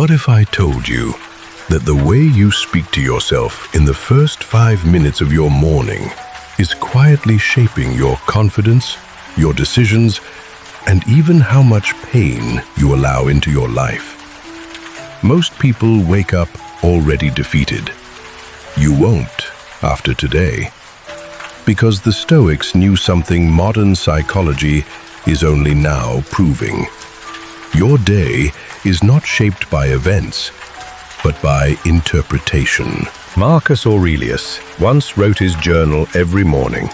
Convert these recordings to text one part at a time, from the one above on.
What if I told you that the way you speak to yourself in the first 5 minutes of your morning is quietly shaping your confidence, your decisions, and even how much pain you allow into your life? Most people wake up already defeated. You won't after today, because the Stoics knew something modern psychology is only now proving. Your day is not shaped by events, but by interpretation. Marcus Aurelius once wrote his journal every morning,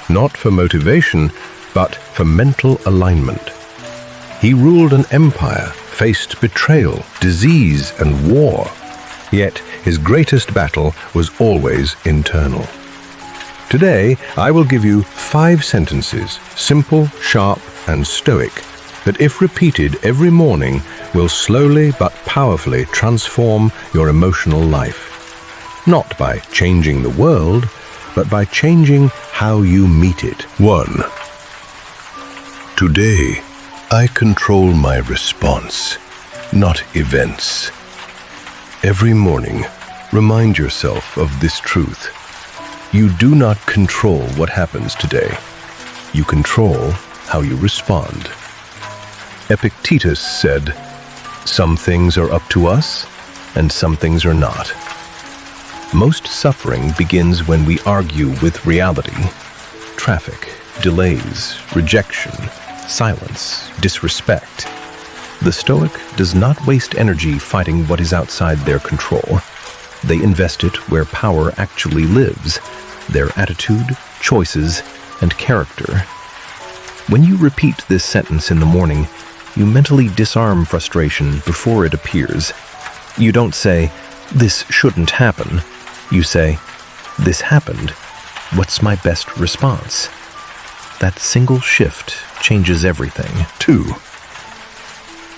not for motivation, but for mental alignment. He ruled an empire, faced betrayal, disease, and war. Yet his greatest battle was always internal. Today, I will give you 5 sentences, simple, sharp, and stoic, that if repeated every morning will slowly but powerfully transform your emotional life. Not by changing the world, but by changing how you meet it. 1. Today, I control my response, not events. Every morning, remind yourself of this truth. You do not control what happens today. You control how you respond. Epictetus said, "Some things are up to us, and some things are not." Most suffering begins when we argue with reality. Traffic, delays, rejection, silence, disrespect. The Stoic does not waste energy fighting what is outside their control. They invest it where power actually lives, their attitude, choices, and character. When you repeat this sentence in the morning, you mentally disarm frustration before it appears. You don't say, "This shouldn't happen." You say, "This happened. What's my best response?" That single shift changes everything. 2.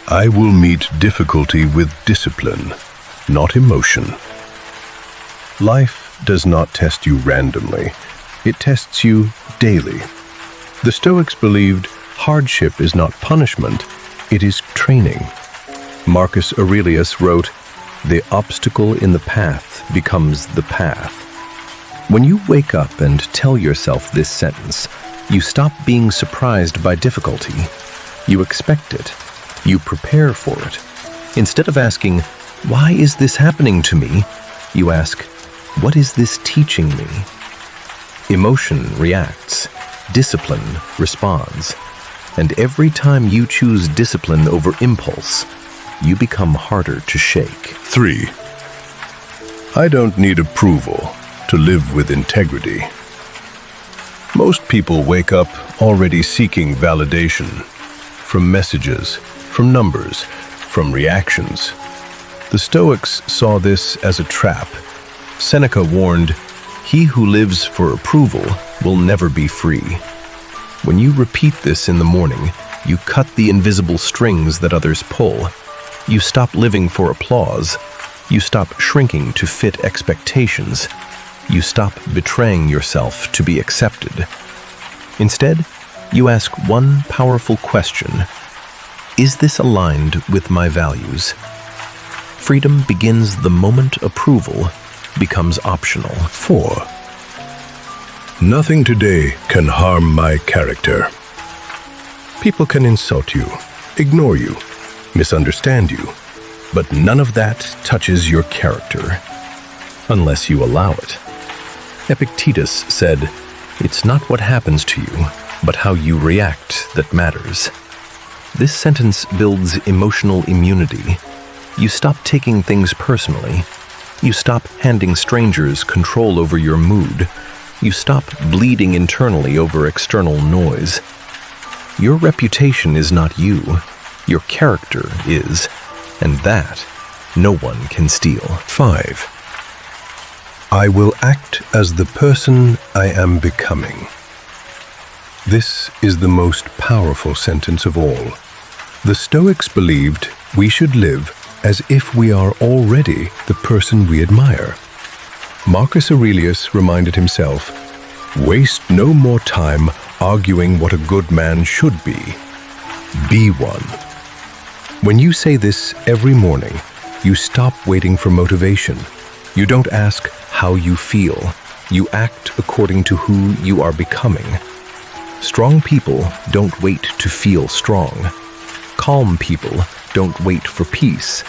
I will meet difficulty with discipline, not emotion. Life does not test you randomly. It tests you daily. The Stoics believed hardship is not punishment, it is training. Marcus Aurelius wrote, "The obstacle in the path becomes the path." When you wake up and tell yourself this sentence, you stop being surprised by difficulty. You expect it. You prepare for it. Instead of asking, "Why is this happening to me?" you ask, "What is this teaching me?" Emotion reacts. Discipline responds. And every time you choose discipline over impulse, you become harder to shake. 3. I don't need approval to live with integrity. Most people wake up already seeking validation from messages, from numbers, from reactions. The Stoics saw this as a trap. Seneca warned, "He who lives for approval will never be free." When you repeat this in the morning, you cut the invisible strings that others pull. You stop living for applause. You stop shrinking to fit expectations. You stop betraying yourself to be accepted. Instead, you ask one powerful question: is this aligned with my values? Freedom begins the moment approval becomes optional. 4. Nothing today can harm my character. People can insult you, ignore you, misunderstand you, but none of that touches your character, unless you allow it. Epictetus said, "It's not what happens to you, but how you react that matters." This sentence builds emotional immunity. You stop taking things personally. You stop handing strangers control over your mood. You stop bleeding internally over external noise. Your reputation is not you. Your character is, and that no one can steal. 5. I will act as the person I am becoming. This is the most powerful sentence of all. The Stoics believed we should live as if we are already the person we admire. Marcus Aurelius reminded himself, "Waste no more time arguing what a good man should be. Be one." When you say this every morning, you stop waiting for motivation. You don't ask how you feel. You act according to who you are becoming. Strong people don't wait to feel strong. Calm people don't wait for peace.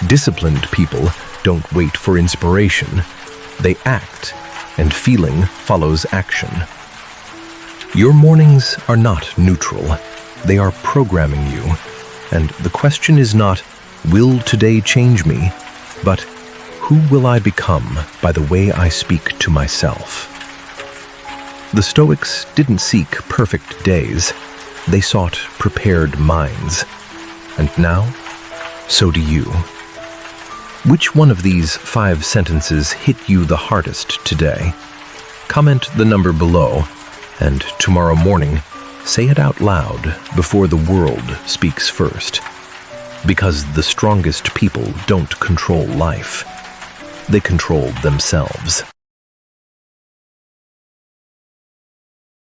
Disciplined people don't wait for inspiration. They act, and feeling follows action. Your mornings are not neutral. They are programming you. And the question is not, will today change me? But who will I become by the way I speak to myself? The Stoics didn't seek perfect days. They sought prepared minds. And now, so do you. Which one of these 5 sentences hit you the hardest today? Comment the number below, and tomorrow morning, say it out loud before the world speaks first. Because the strongest people don't control life. They control themselves.